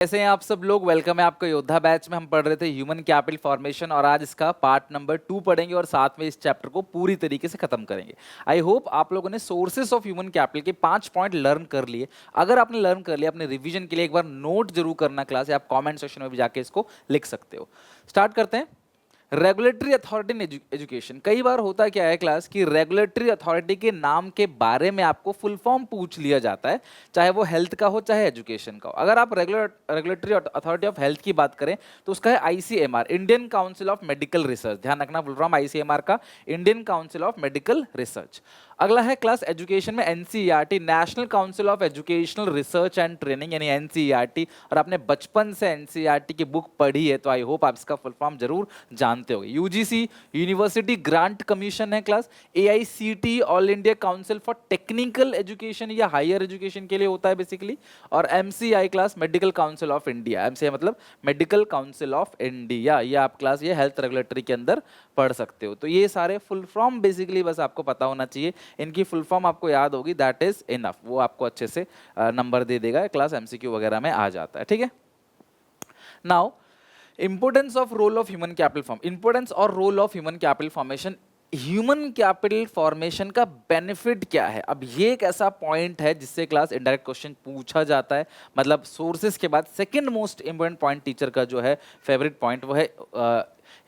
कैसे हैं आप सब लोग। वेलकम है आपका योद्धा बैच में। हम पढ़ रहे थे ह्यूमन कैपिटल फॉर्मेशन और आज इसका पार्ट नंबर 2 पढ़ेंगे और साथ में इस चैप्टर को पूरी तरीके से खत्म करेंगे। आई होप आप लोगों ने सोर्सेस ऑफ ह्यूमन कैपिटल के 5 पॉइंट लर्न कर लिए। अगर आपने लर्न कर लिया, अपने रिवीजन के लिए एक बार नोट जरूर करना क्लास, या आप कॉमेंट सेक्शन में भी जाके इसको लिख सकते हो। स्टार्ट करते हैं। Regulatory authority in education. कई बार होता क्या है क्लास कि रेगुलेटरी अथॉरिटी के नाम के बारे में आपको फुल फॉर्म पूछ लिया जाता है, चाहे वो हेल्थ का हो चाहे एजुकेशन का हो। अगर आप रेगुलेटरी अथॉरिटी ऑफ हेल्थ की बात करें तो उसका है ICMR, Indian council of medical research. ध्यान रखना फुल फॉर्म आईसीएमआर का Indian council of medical research. अगला है क्लास एजुकेशन में NCERT, national council of educational research and training, यानी एनसीईआरटी। और आपने बचपन से एनसीईआरटी की बुक पढ़ी है तो आई होप आप इसका फुल फॉर्म जरूर जानते होंगे। यूजीसी यूनिवर्सिटी ग्रांट कमीशन है class. AICT all India council for technical education या हायर एजुकेशन के लिए होता है बेसिकली। और MCI class medical council of India, MCI मतलब मेडिकल काउंसिल ऑफ इंडिया। ये आप क्लास ये हेल्थ रेगुलेटरी के अंदर पढ़ सकते हो। तो ये सारे फुल फॉर्म बेसिकली बस आपको पता होना चाहिए। इनकी फुल फॉर्म आपको याद होगी, दैट इज इनफ। वो आपको अच्छे से नंबर दे देगा, क्लास एमसीक्यू वगैरह में आ जाता है। ठीक है। Now importance of role of human capital form, importance और role of human capital formation. Human capital formation का बेनिफिट क्या है? अब ये एक ऐसा पॉइंट है जिससे क्लास इनडायरेक्ट क्वेश्चन पूछा जाता है। मतलब सोर्सेज के बाद second most important point teacher का जो है फेवरेट पॉइंट वो है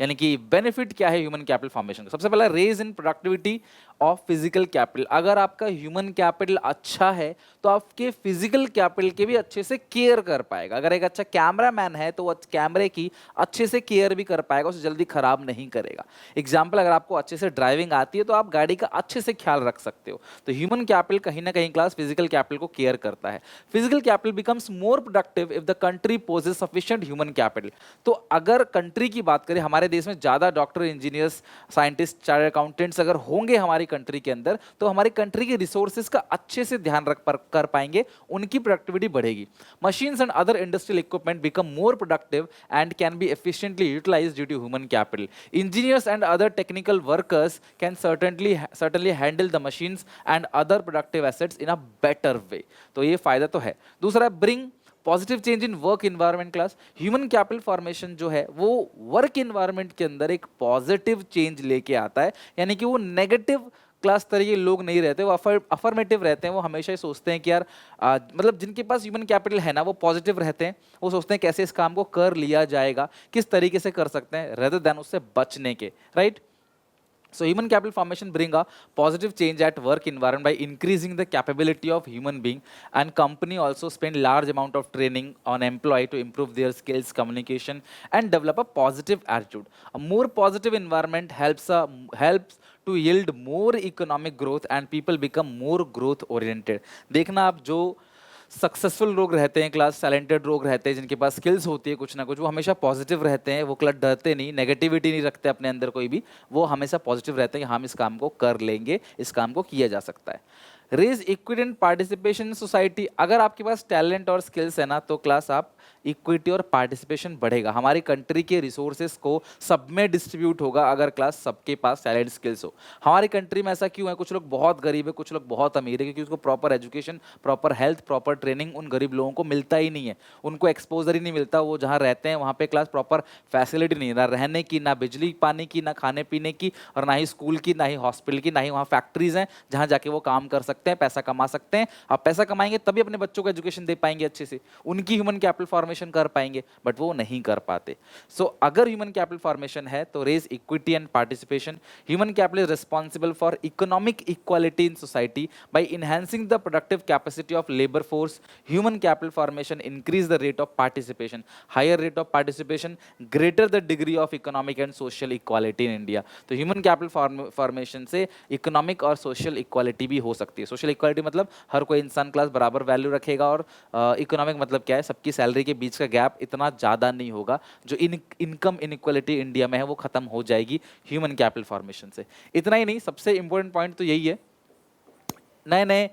यानी कि बेनिफिट क्या है ह्यूमन कैपिटल फॉर्मेशन का। सबसे पहला raise in productivity of physical capital. अगर आपका ह्यूमन कैपिटल अच्छा है तो आपके फिजिकल कैपिटल के भी अच्छे से केयर कर पाएगा। अगर एक अच्छा कैमरामैन है तो वो कैमरे की अच्छे से केयर भी कर पाएगा, उसे जल्दी खराब नहीं करेगा। एग्जाम्पल, अगर आपको अच्छे से ड्राइविंग आती है तो आप गाड़ी का अच्छे से ख्याल रख सकते हो। तो ह्यूमन कैपिटल कहीं ना कहीं क्लास फिजिकल कैपिटल को केयर करता है। Physical capital becomes more productive if the country possesses sufficient human capital. तो अगर कंट्री की बात करें, हमारे देश में ज्यादा doctor, engineers, scientist, chartered accountants अगर होंगे हमारी कंट्री के अंदर, तो हमारी कंट्री के रिसोर्सेज का अच्छे से ध्यान रख कर पाएंगे, उनकी प्रोडक्टिविटी बढ़ेगी। Machines and other industrial equipment become more productive and can be efficiently utilized due to human capital. Engineers and other technical workers can certainly handle the machines and other productive assets in a better way. तो ये फायदा तो है। दूसरा, bring positive change in work environment class. Human capital formation जो है वो work environment के अंदर एक पॉजिटिव चेंज लेके आता है, यानी कि वो नेगेटिव क्लास तरह के लोग नहीं रहते, वो अफर्मेटिव रहते हैं। वो हमेशा ही सोचते हैं कि यार मतलब जिनके पास ह्यूमन कैपिटल है ना, वो पॉजिटिव रहते हैं। वो सोचते हैं कैसे इस काम को कर लिया जाएगा, किस तरीके से कर सकते हैं, रेदर देन उससे बचने के, right. So human capital formation bring a positive change at work environment by increasing the capability of human being, and company also spend large amount of training on employee to improve their skills, communication and develop a positive attitude. A more positive environment helps to yield more economic growth and people become more growth oriented. देखना आप जो successful लोग रहते हैं class, talented लोग रहते हैं, जिनके पास स्किल्स होती है कुछ ना कुछ, वो हमेशा पॉजिटिव रहते हैं। वो क्लास डरते नहीं, नेगेटिविटी नहीं रखते अपने अंदर कोई भी। वो हमेशा पॉजिटिव रहते हैं कि हम इस काम को कर लेंगे, इस काम को किया जा सकता है। Raise equity and participation in society. अगर आपके पास टैलेंट और स्किल्स है ना, तो क्लास आप इक्विटी और पार्टिसिपेशन बढ़ेगा। हमारी कंट्री के रिसोर्सेज को सब में डिस्ट्रीब्यूट होगा अगर क्लास सबके पास टैलेंट स्किल्स हो। हमारी कंट्री में ऐसा क्यों है? कुछ लोग बहुत गरीब है, कुछ लोग बहुत अमीर है, क्योंकि उसको proper education, proper health, proper training उन गरीब लोगों को मिलता ही नहीं है। उनको एक्सपोजर ही नहीं मिलता। वो जहाँ रहते हैं वहाँ पे क्लास प्रॉपर फैसिलिटी नहीं है, ना रहने की, ना बिजली पानी की, ना खाने पीने की, और ना ही स्कूल की, ना ही हॉस्पिटल की, ना ही वहाँ फैक्ट्रीज हैं जहाँ जाके वो काम कर सकते हैं, पैसा कमा सकते हैं। आप पैसा कमाएंगे तभी अपने बच्चों को एजुकेशन दे पाएंगे अच्छे से, उनकी ह्यूमन कैपिटल फॉर्मेशन कर पाएंगे, बट वो नहीं कर पाते। सो अगर ह्यूमन कैपिटल फॉर्मेशन है तो raise equity and participation. Human capital is responsible for economic equality in society by enhancing the productive capacity of labour force. Human capital formation increase the rate of participation. Higher rate of participation, greater the degree of economic and social equality in India. तो human capital formation से economic और social equality भी हो सकती है। Social equality मतलब हर कोई इंसान क्लास बराबर वैल्यू रखेगा, और इकोनॉमिक मतलब क्या है? सबकी सैलरी के बीच का गैप इतना ज़्यादा नहीं होगा। जो इनकम इनइक्वालिटी इंडिया में है वो खत्म हो जाएगी ह्यूमन कैपिटल फॉर्मेशन से। इतना ही नहीं, सबसे इंपॉर्टेंट पॉइंट तो यही है, नए नए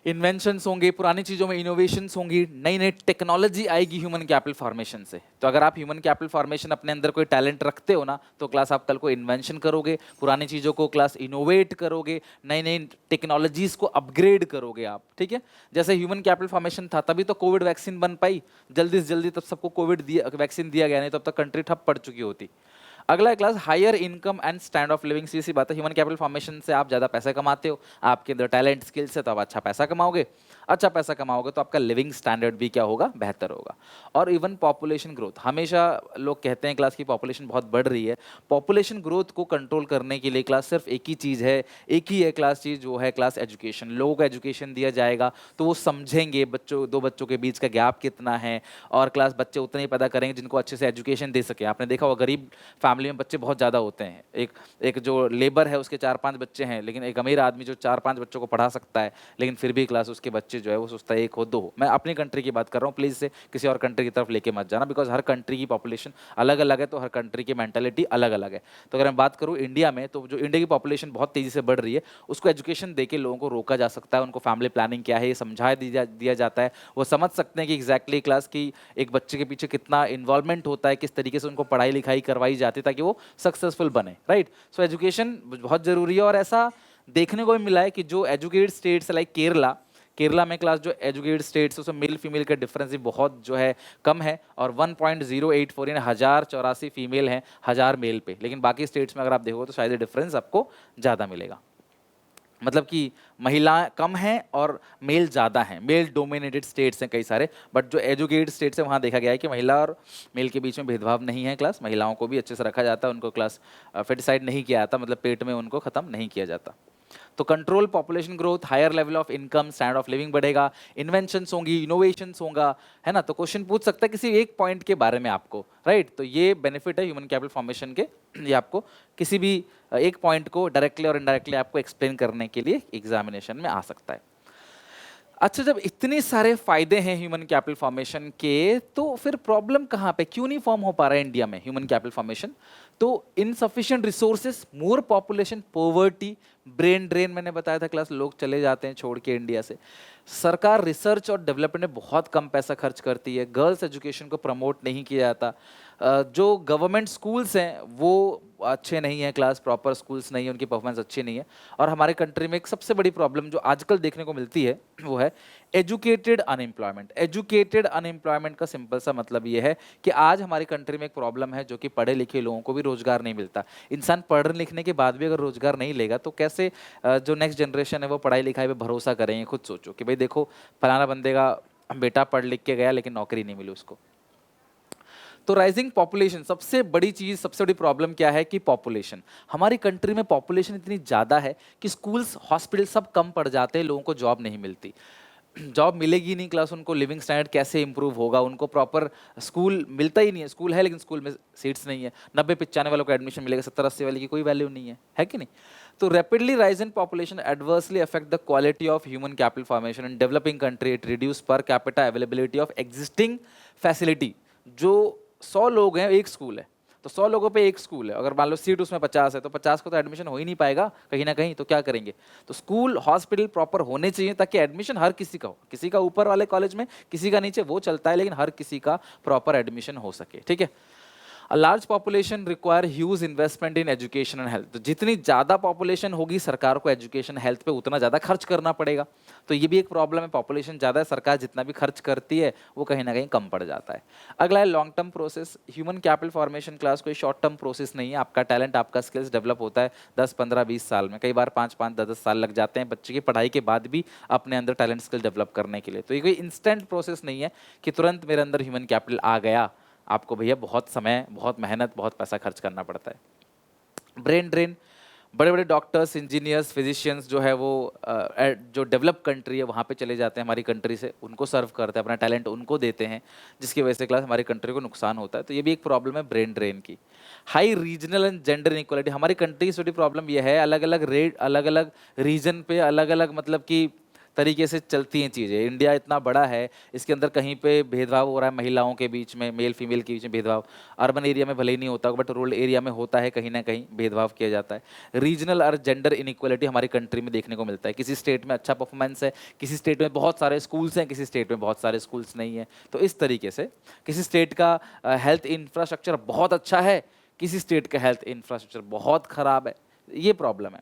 इन्वेंशंस होंगे, पुरानी चीज़ों में इनोवेशंस होंगी, नई नई टेक्नोलॉजी आएगी ह्यूमन कैपिटल फॉर्मेशन से। तो अगर आप ह्यूमन कैपिटल फॉर्मेशन अपने अंदर कोई टैलेंट रखते हो ना, तो क्लास आप कल को इन्वेंशन करोगे, पुरानी चीज़ों को क्लास इनोवेट करोगे, नई नई टेक्नोलॉजीज को अपग्रेड करोगे आप, ठीक है। जैसे ह्यूमन कैपिटल फॉर्मेशन था तभी तो कोविड वैक्सीन बन पाई जल्दी से जल्दी, तब सबको कोविड वैक्सीन दिया गया, नहीं तो अब तक कंट्री ठप पड़ चुकी होती। अगला class higher income and standard of living. सी बात है, ह्यूमन कैपिटल फॉर्मेशन से आप ज़्यादा पैसे कमाते हो, आपके अंदर टैलेंट स्किल्स है तो आप अच्छा पैसा कमाओगे, अच्छा पैसा कमाओगे तो आपका लिविंग स्टैंडर्ड भी क्या होगा, बेहतर होगा। और इवन पॉपुलेशन ग्रोथ, हमेशा लोग कहते हैं क्लास की पॉपुलेशन बहुत बढ़ रही है, पॉपुलेशन ग्रोथ को कंट्रोल करने के लिए क्लास सिर्फ एक ही चीज़ है, एक ही है क्लास चीज़, जो है क्लास एजुकेशन। लोगों को एजुकेशन दिया जाएगा तो वो समझेंगे बच्चों, दो बच्चों के बीच का गैप कितना है, और क्लास बच्चे उतने ही पैदा करेंगे जिनको अच्छे से एजुकेशन दे सके। आपने देखा होगा गरीब फैमिली में बच्चे बहुत ज़्यादा होते हैं, एक जो लेबर है उसके 4-5 बच्चे हैं, लेकिन एक अमीर आदमी जो 4-5 बच्चों को पढ़ा सकता है, लेकिन फिर भी क्लास उसके बच्चे जो है वो सोचता है एक हो दो हो। मैं अपनी कंट्री की बात कर रहा हूँ, प्लीज़ से किसी और कंट्री की तरफ लेके मत जाना, बिकॉज हर कंट्री की पॉपुलेशन अलग अलग है, तो हर कंट्री की मेंटालिटी अलग अलग है। तो अगर मैं बात करूँ इंडिया में, तो जो इंडिया की पॉपुलेशन बहुत तेज़ी से बढ़ रही है, उसको एजुकेशन देके लोगों को रोका जा सकता है, उनको फैमिली प्लानिंग क्या है ये समझा दिया जाता है, वो समझ सकते हैं कि एग्जैक्टली क्लास की एक बच्चे के पीछे कितना इन्वॉल्वमेंट होता है, किस तरीके से उनको पढ़ाई लिखाई करवाई जाती है ताकि वो सक्सेसफुल बने, राइट। सो एजुकेशन बहुत ज़रूरी है। और ऐसा देखने को भी मिला है कि जो एजुकेटेड स्टेट्स लाइक केरला में क्लास जो एजुकेटेड स्टेट्स उसमें मेल फीमेल का डिफरेंस भी बहुत जो है कम है, और 1.084 यानी 1084 फीमेल हैं 1000 मेल पे। लेकिन बाकी स्टेट्स में अगर आप देखो तो शायद डिफरेंस आपको ज़्यादा मिलेगा, मतलब कि महिला कम हैं और मेल ज़्यादा हैं। मेल डोमिनेटेड स्टेट्स हैं कई सारे, बट जो एजुकेटेड स्टेट्स हैं वहाँ देखा गया है कि महिला और मेल के बीच में भेदभाव नहीं है। क्लास महिलाओं को भी अच्छे से रखा जाता है, उनको क्लास फेटिसाइड नहीं किया जाता, मतलब पेट में उनको ख़त्म नहीं किया जाता। तो control population growth, higher level of income, standard of living बढ़ेगा, इन्वेंशंस होंगी, इनोवेशंस होगा, है ना। तो क्वेश्चन पूछ सकता है किसी एक पॉइंट के बारे में आपको, राइट। तो ये बेनिफिट है ह्यूमन कैपिटल फॉर्मेशन के, ये आपको किसी भी एक पॉइंट को डायरेक्टली और इनडायरेक्टली आपको एक्सप्लेन करने के लिए एग्जामिनेशन में आ सकता है। अच्छा, जब इतने सारे फायदे हैं ह्यूमन कैपिटल फॉर्मेशन के, तो फिर प्रॉब्लम कहाँ पे, क्यों नहीं फॉर्म हो पा रहा है इंडिया में ह्यूमन कैपिटल फॉर्मेशन? तो insufficient resources, more population, poverty, brain drain, मैंने बताया था क्लास, लोग चले जाते हैं छोड़ के इंडिया से। सरकार रिसर्च और डेवलपमेंट में बहुत कम पैसा खर्च करती है, गर्ल्स एजुकेशन को प्रमोट नहीं किया जाता, जो गवर्नमेंट स्कूल्स हैं वो अच्छे नहीं हैं, क्लास प्रॉपर स्कूल्स नहीं है, उनकी परफॉर्मेंस अच्छी नहीं है। और हमारे कंट्री में एक सबसे बड़ी प्रॉब्लम जो आजकल देखने को मिलती है वो है एजुकेटेड अनएम्प्लॉयमेंट। एजुकेटेड अनएम्प्लॉयमेंट का सिंपल सा मतलब ये है कि आज हमारी कंट्री में एक प्रॉब्लम है जो कि पढ़े लिखे लोगों को भी रोजगार नहीं मिलता। इंसान पढ़ने लिखने के बाद भी अगर रोजगार नहीं लेगा तो कैसे जो नेक्स्ट जनरेशन है वो पढ़ाई लिखाई पे भरोसा करेंगे? खुद सोचो कि भाई देखो फलाना बंदे का बेटा पढ़ लिख के गया लेकिन नौकरी नहीं मिली उसको। तो राइजिंग पॉपुलेशन, सबसे बड़ी चीज, सबसे बड़ी प्रॉब्लम क्या है कि पॉपुलेशन। हमारी कंट्री में पॉपुलेशन इतनी ज़्यादा है कि स्कूल्स, हॉस्पिटल सब कम पड़ जाते हैं, लोगों को जॉब नहीं मिलती। जॉब मिलेगी नहीं क्लास, उनको लिविंग स्टैंडर्ड कैसे इंप्रूव होगा, उनको प्रॉपर स्कूल मिलता ही नहीं है। स्कूल है लेकिन स्कूल में सीट्स नहीं है, 90-95 वालों को एडमिशन मिलेगा, 70-80 वाले की कोई वैल्यू नहीं है कि नहीं? तो rapidly rise in population adversely affect the quality of human capital formation in developing country. It reduce per capita availability of existing facility. जो 100 लोग हैं, एक स्कूल है, तो 100 लोगों पे एक स्कूल है, अगर मान लो सीट उसमें 50 है तो 50 को तो एडमिशन हो ही नहीं पाएगा कहीं ना कहीं, तो क्या करेंगे? तो स्कूल हॉस्पिटल प्रॉपर होने चाहिए ताकि एडमिशन हर किसी का हो, किसी का ऊपर वाले कॉलेज में, किसी का नीचे, वो चलता है, लेकिन हर किसी का प्रॉपर एडमिशन हो सके, ठीक है। A large population require huge investment in education and health। तो जितनी ज़्यादा पॉपुलेशन होगी सरकार को एजुकेशन हेल्थ पे उतना ज़्यादा खर्च करना पड़ेगा। तो ये भी एक प्रॉब्लम है, पॉपुलेशन ज़्यादा है, सरकार जितना भी खर्च करती है वो कहीं ना कहीं कम पड़ जाता है। अगला है long term process. Human capital formation class कोई शॉर्ट टर्म प्रोसेस नहीं है। आपका टैलेंट, आपका स्किल्स डेवलप होता है 10, 15, 20 साल में, कई बार 5-5, 10-10 साल लग जाते हैं बच्चे की पढ़ाई के बाद भी अपने अंदर टैलेंट स्किल डेवलप करने के लिए। तो ये कोई इंस्टेंट प्रोसेस नहीं है कि तुरंत मेरे अंदर ह्यूमन कैपिटल आ गया। आपको भैया बहुत समय, बहुत मेहनत, बहुत पैसा खर्च करना पड़ता है। ब्रेन ड्रेन, बड़े बड़े डॉक्टर्स, इंजीनियर्स, फिजिशियंस जो है वो जो डेवलप कंट्री है वहाँ पे चले जाते हैं हमारी कंट्री से, उनको सर्व करते हैं, अपना टैलेंट उनको देते हैं, जिसकी वजह से क्लास हमारी कंट्री को नुकसान होता है। तो ये भी एक प्रॉब्लम है ब्रेन ड्रेन की। High regional and gender inequality, हमारी कंट्री की छोटी प्रॉब्लम यह है, अलग अलग रेट, अलग अलग रीजन पे अलग अलग, मतलब कि तरीके से चलती हैं चीज़ें। इंडिया इतना बड़ा है, इसके अंदर कहीं पे भेदभाव हो रहा है महिलाओं के बीच में, मेल फीमेल के बीच में भेदभाव। अर्बन एरिया में भले ही नहीं होता, बट रूरल एरिया में होता है, कहीं ना कहीं भेदभाव किया जाता है। रीजनल और जेंडर इनइक्वालिटी हमारी कंट्री में देखने को मिलता है। किसी स्टेट में अच्छा परफॉर्मेंस है, किसी स्टेट में बहुत सारे स्कूल्स हैं, किसी स्टेट में बहुत सारे स्कूल्स नहीं है। तो इस तरीके से किसी स्टेट का हेल्थ इंफ्रास्ट्रक्चर बहुत अच्छा है, किसी स्टेट का हेल्थ इंफ्रास्ट्रक्चर बहुत खराब है। ये प्रॉब्लम है।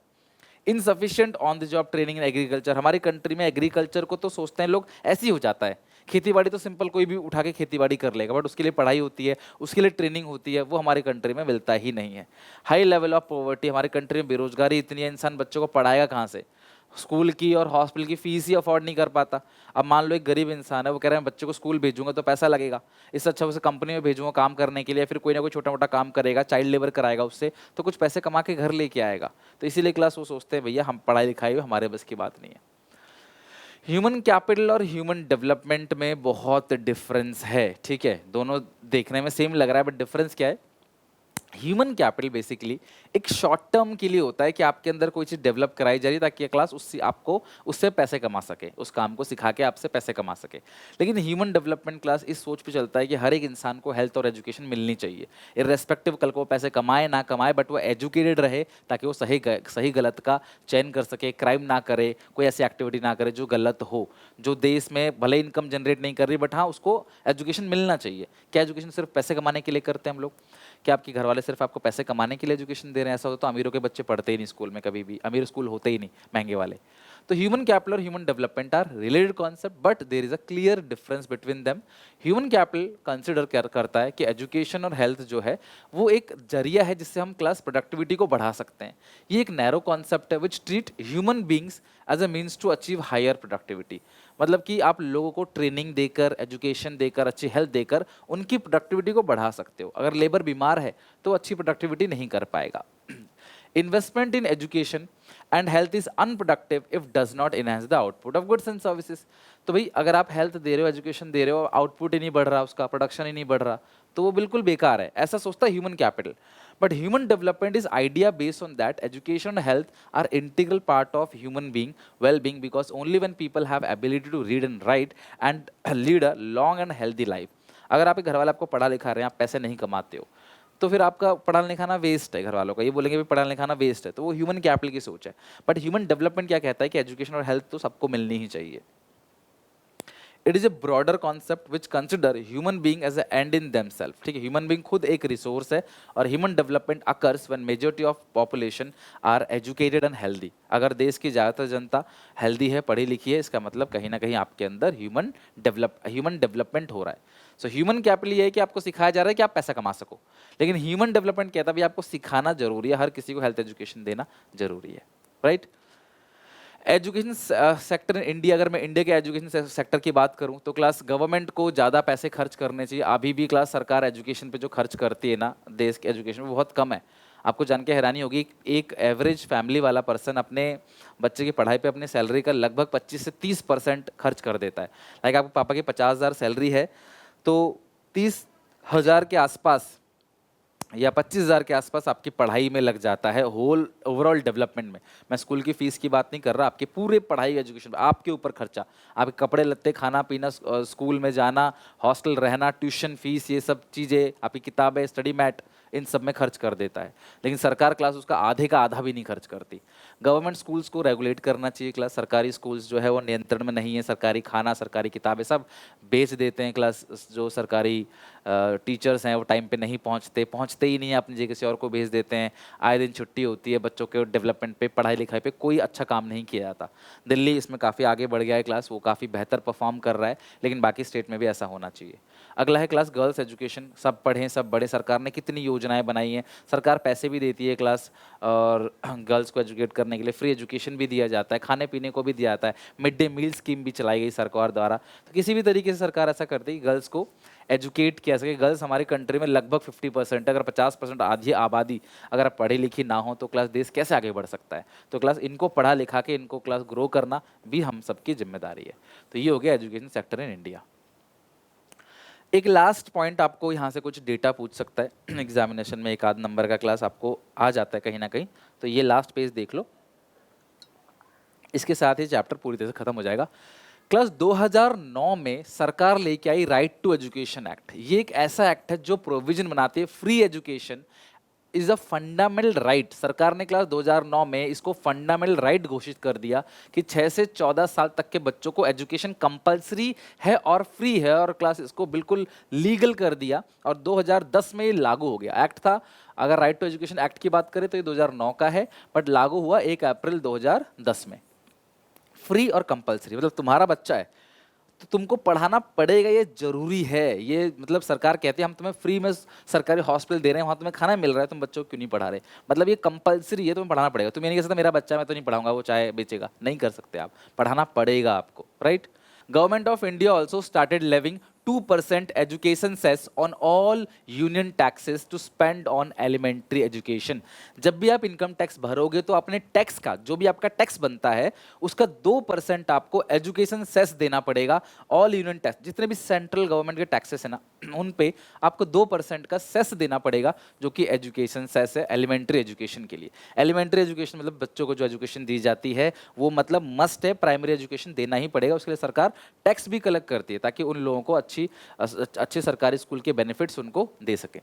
Insufficient on the job training in agriculture. हमारी कंट्री में एग्रीकल्चर को तो सोचते हैं लोग ऐसे ही हो जाता है, खेतीबाड़ी तो सिंपल कोई भी उठा के खेतीबाड़ी कर लेगा, बट उसके लिए पढ़ाई होती है, उसके लिए ट्रेनिंग होती है, वो हमारी कंट्री में मिलता ही नहीं है। High level of poverty. हमारी कंट्री में बेरोजगारी इतनी है, इंसान बच्चों को पढ़ाएगा कहाँ से? स्कूल की और हॉस्पिटल की फीस ही अफोर्ड नहीं कर पाता। अब मान लो एक गरीब इंसान है, वो कह रहे हैं बच्चे को स्कूल भेजूंगा तो पैसा लगेगा, इससे अच्छा उसे कंपनी में भेजूंगा काम करने के लिए, फिर कोई ना कोई छोटा मोटा काम करेगा, चाइल्ड लेबर कराएगा उससे, तो कुछ पैसे कमा के घर लेके आएगा। तो इसीलिए क्लास वो सोचते हैं भैया हम पढ़ाई लिखाई हमारे बस की बात नहीं है। ह्यूमन कैपिटल और ह्यूमन डेवलपमेंट में बहुत डिफरेंस है, ठीक है, दोनों देखने में सेम लग रहा है, बट डिफरेंस क्या है? ह्यूमन कैपिटल बेसिकली एक शॉर्ट टर्म के लिए होता है कि आपके अंदर कोई चीज़ डेवलप कराई जा रही है ताकि क्लास उससे आपको उससे पैसे कमा सके, उस काम को सिखा के आपसे पैसे कमा सके। लेकिन ह्यूमन डेवलपमेंट क्लास इस सोच पे चलता है कि हर एक इंसान को हेल्थ और एजुकेशन मिलनी चाहिए, इर्रेस्पेक्टिव कल को वो पैसे कमाए ना कमाए, बट वो एजुकेटेड रहे ताकि वो सही गलत का चयन कर सके, क्राइम ना करे, कोई ऐसी एक्टिविटी ना करे जो गलत हो, जो देश में भले इनकम जनरेट नहीं कर रही, बट हाँ उसको एजुकेशन मिलना चाहिए। क्या एजुकेशन सिर्फ पैसे कमाने के लिए करते हैं हम लोग? क्या आपके घर वाले सिर्फ आपको पैसे कमाने के लिए एजुकेशन दे रहे हैं? ऐसा होता तो अमीरों के बच्चे पढ़ते ही नहीं स्कूल में, कभी भी अमीर स्कूल होते ही नहीं, महंगे वाले। तो ह्यूमन कैपिटल और human development are related concept, but there is a clear difference between them. Human capital consider करता है कि एजुकेशन और हेल्थ जो है वो एक जरिया है जिससे हम क्लास प्रोडक्टिविटी को बढ़ा सकते हैं। ये एक नैरो कॉन्सेप्ट है which treat human beings as a means to achieve higher productivity. मतलब कि आप लोगों को ट्रेनिंग देकर, एजुकेशन देकर, अच्छी हेल्थ देकर उनकी प्रोडक्टिविटी को बढ़ा सकते हो। अगर लेबर बीमार है तो अच्छी प्रोडक्टिविटी नहीं कर पाएगा। Investment in education and health is unproductive if does not enhance the output of goods and services. तो भाई अगर आप हेल्थ दे रहे हो, एजुकेशन दे रहे हो, आउटपुट ही नहीं बढ़ रहा, उसका प्रोडक्शन ही नहीं बढ़ रहा, तो वो बिल्कुल बेकार है, ऐसा सोचता है human capital. But human development is idea based on that education and health are integral part of human being well being, because only when people have ability to read and write and lead a long and healthy life. अगर आपके घर वाले आपको पढ़ा लिखा रहे हैं, आप पैसे नहीं कमाते हो, तो फिर आपका पढ़ाना लिखाना वेस्ट है। घर वालों का ये बोलेंगे भी पढ़ाना लिखाना वेस्ट है, तो वो ह्यूमन कैपिटल की सोच है। बट ह्यूमन डेवलपमेंट क्या कहता है कि एजुकेशन और हेल्थ तो सबको मिलनी ही चाहिए। It is a broader concept which consider human being as a end in themselves. ठीक है, ह्यूमन बीइंग खुद एक रिसोर्स है, और human development occurs when majority of population are educated and healthy. अगर देश की ज़्यादातर जनता हेल्दी है, पढ़ी लिखी है, इसका मतलब कहीं ना कहीं आपके अंदर ह्यूमन डेवलपमेंट हो रहा है। सो ह्यूमन कैपिटल ये है कि आपको सिखाया जा रहा है कि आप पैसा कमा सको, लेकिन ह्यूमन डेवलपमेंट कहता है भी आपको सिखाना जरूरी है, हर किसी को हेल्थ एजुकेशन देना जरूरी है, right. Education sector in India, अगर मैं इंडिया के एजुकेशन सेक्टर की बात करूं तो क्लास गवर्नमेंट को ज़्यादा पैसे खर्च करने चाहिए। अभी भी क्लास सरकार एजुकेशन पे जो खर्च करती है ना देश के एजुकेशन में, बहुत कम है। आपको जान के हैरानी होगी, एक एवरेज फैमिली वाला पर्सन अपने बच्चे की पढ़ाई पे अपने सैलरी का लगभग 25 से 30% खर्च कर देता है। लाइक आपके पापा की 50,000 सैलरी है, तो 30,000 के आसपास या 25,000 के आसपास आपकी पढ़ाई में लग जाता है, होल ओवरऑल डेवलपमेंट में। मैं स्कूल की फीस की बात नहीं कर रहा, आपके पूरे पढ़ाई एजुकेशन में आपके ऊपर खर्चा, आपके कपड़े लत्ते, खाना पीना, स्कूल में जाना, हॉस्टल रहना, ट्यूशन फीस, ये सब चीज़ें, आपकी किताबें, स्टडी मैट, इन सब में खर्च कर देता है। लेकिन सरकार क्लास उसका आधे का आधा भी नहीं खर्च करती। गवर्नमेंट स्कूल्स को रेगुलेट करना चाहिए क्लास, सरकारी स्कूल्स जो है वो नियंत्रण में नहीं है। सरकारी खाना, सरकारी किताबें सब बेच देते हैं क्लास। जो सरकारी टीचर्स हैं वो टाइम पे नहीं पहुंचते ही नहीं है, अपनी जगह किसी और को भेज देते हैं। आए दिन छुट्टी होती है, बच्चों के डेवलपमेंट पे, पढ़ाई लिखाई पे कोई अच्छा काम नहीं किया जाता। दिल्ली इसमें काफ़ी आगे बढ़ गया है क्लास, वो काफ़ी बेहतर परफॉर्म कर रहा है, लेकिन बाकी स्टेट में भी ऐसा होना चाहिए। अगला है क्लास गर्ल्स एजुकेशन। सब पढ़ें सब बड़े, सरकार ने कितनी योजनाएं बनाई हैं, सरकार पैसे भी देती है क्लास, और गर्ल्स को एजुकेट करने के लिए फ्री एजुकेशन भी दिया जाता है, खाने पीने को भी दिया जाता है, मिड डे मील स्कीम भी चलाई गई सरकार द्वारा। तो किसी भी तरीके से सरकार ऐसा करती है कि गर्ल्स को एजुकेट किया सके। गर्ल्स हमारी कंट्री में लगभग 50%, अगर 50% आधी आबादी अगर पढ़ी लिखी ना हो तो क्लास देश कैसे आगे बढ़ सकता है? तो क्लास इनको पढ़ा लिखा के इनको क्लास ग्रो करना भी हम सबकी जिम्मेदारी है। तो ये हो गया एजुकेशन सेक्टर इन इंडिया। एक लास्ट पॉइंट, आपको यहाँ से कुछ डेटा पूछ सकता है एग्जामिनेशन में, एक आध नंबर का क्लास आपको आ जाता है कहीं ना कहीं, तो ये लास्ट पेज देख लो। इसके साथ ही चैप्टर पूरी तरह से खत्म हो जाएगा। क्लास 2009 में सरकार लेके आई राइट टू एजुकेशन एक्ट। ये एक ऐसा एक्ट है जो प्रोविजन बनाती है free education is a fundamental right. सरकार ने क्लास 2009 में इसको फंडामेंटल राइट घोषित कर दिया कि 6 से 14 साल तक के बच्चों को एजुकेशन कंपलसरी है और फ्री है, और क्लास इसको बिल्कुल लीगल कर दिया और 2010 में ये लागू हो गया। एक्ट था, अगर राइट टू एजुकेशन एक्ट की बात करें तो ये 2009 का है, बट लागू हुआ 1 अप्रैल 2010 में। फ्री और कंपलसरी मतलब तुम्हारा बच्चा है तो तुमको पढ़ाना पड़ेगा, ये जरूरी है। ये मतलब सरकार कहती है हम तुम्हें फ्री में सरकारी हॉस्पिटल दे रहे हैं, वहाँ तुम्हें खाना मिल रहा है, तुम बच्चों को क्यों नहीं पढ़ा रहे? मतलब ये कंपलसरी है, तुम्हें पढ़ाना पड़ेगा। तुम ये नहीं कह सकते मेरा बच्चा मैं तो नहीं पढ़ाऊंगा, वो चाहे बेचेगा, नहीं कर सकते आप, पढ़ाना पड़ेगा आपको, right. Government of India also started levying 2% education cess on all union taxes to spend on elementary education. जब भी आप इनकम टैक्स भरोगे तो अपने टैक्स का जो भी आपका टैक्स बनता है उसका 2% आपको एजुकेशन सेस देना पड़ेगा। ऑल यूनियन टैक्स जितने भी सेंट्रल गवर्नमेंट के टैक्सेस है ना, उन पे आपको 2% का सेस देना पड़ेगा, जो कि एजुकेशन सेस है एलिमेंट्री एजुकेशन के लिए। एलिमेंट्री एजुकेशन मतलब बच्चों को जो एजुकेशन दी जाती है वो मतलब मस्ट है, प्राइमरी एजुकेशन देना ही पड़ेगा। उसके लिए सरकार टैक्स भी कलेक्ट करती है ताकि उन लोगों को अच्छे सरकारी स्कूल के बेनिफिट्स उनको दे सके।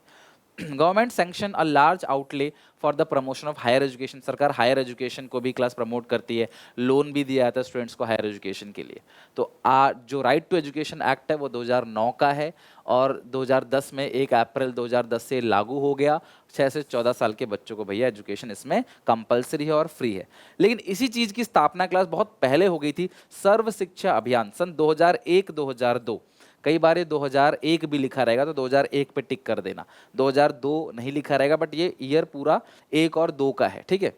Government sanction a large outlay for the promotion of higher education. सरकार हायर एजुकेशन को भी क्लास प्रमोट करती है, लोन भी दिया जाता है स्टूडेंट्स को हायर एजुकेशन के लिए। तो जो राइट टू एजुकेशन एक्ट है वो 2009 का है और 2010 में 1 अप्रैल 2010 से लागू हो गया। 6 से 14 साल के बच्चों को भैया एजुकेशन इसमें कंपलसरी है और फ्री है। लेकिन इसी चीज़ की स्थापना क्लास बहुत पहले हो गई थी, सर्व शिक्षा अभियान सन 2001-2002। कई बार ये 2001 भी लिखा रहेगा तो 2001 पे टिक कर देना, 2002 नहीं लिखा रहेगा, बट ये ईयर पूरा 1 और 2 का है, ठीक है।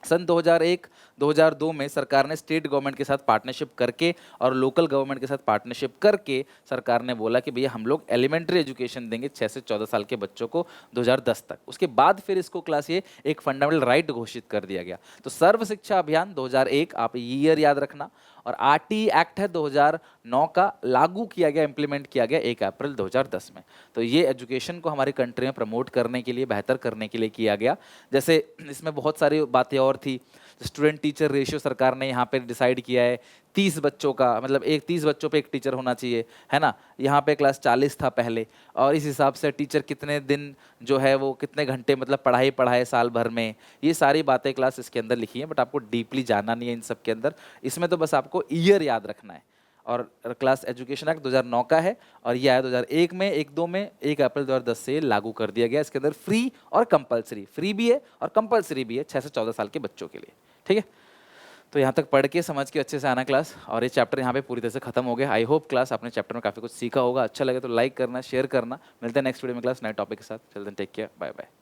सन 2001-2002 में सरकार ने स्टेट गवर्नमेंट के साथ पार्टनरशिप करके और लोकल गवर्नमेंट के साथ पार्टनरशिप करके सरकार ने बोला कि भैया हम लोग एलिमेंट्री एजुकेशन देंगे 6 से 14 साल के बच्चों को 2010 तक। उसके बाद फिर इसको क्लास ये एक फंडामेंटल राइट घोषित कर दिया गया। तो सर्व शिक्षा अभियान 2001, आप ईयर याद रखना, और आरटी एक्ट है 2009 का, लागू किया गया, इंप्लीमेंट किया गया 1 अप्रैल 2010 में। तो ये एजुकेशन को हमारी कंट्री में प्रमोट करने के लिए, बेहतर करने के लिए किया गया। जैसे इसमें बहुत सारी बातें और थी, स्टूडेंट टीचर रेशियो सरकार ने यहाँ पे डिसाइड किया है 30 बच्चों का, मतलब 30 बच्चों पे एक टीचर होना चाहिए, है ना। यहाँ पे क्लास 40 था पहले, और इस हिसाब से टीचर कितने दिन जो है वो कितने घंटे मतलब पढ़ाई पढ़ाए साल भर में, ये सारी बातें क्लास इसके अंदर लिखी हैं, बट आपको डीपली जानना नहीं है इन सब के अंदर। इसमें तो बस आपको ईयर याद रखना है। और क्लास एजुकेशन एक्ट 2009 का है और ये आया 2001 में, 1-2 में, 1 अप्रैल 2010 से लागू कर दिया गया। इसके अंदर फ्री और कंपलसरी, फ्री भी है और कंपलसरी भी है 6 से 14 साल के बच्चों के लिए, ठीक है। तो यहाँ तक पढ़ के समझ के अच्छे से आना क्लास, और ये चैप्टर यहाँ पे पूरी तरह से खत्म हो गया। आई होप क्लास आपने चैप्टर में काफ़ी कुछ सीखा होगा। अच्छा लगे तो लाइक करना, शेयर करना। मिलते हैं नेक्स्ट वीडियो में क्लास नए टॉपिक के साथ। चलते हैं, टेक केयर, बाय बाय।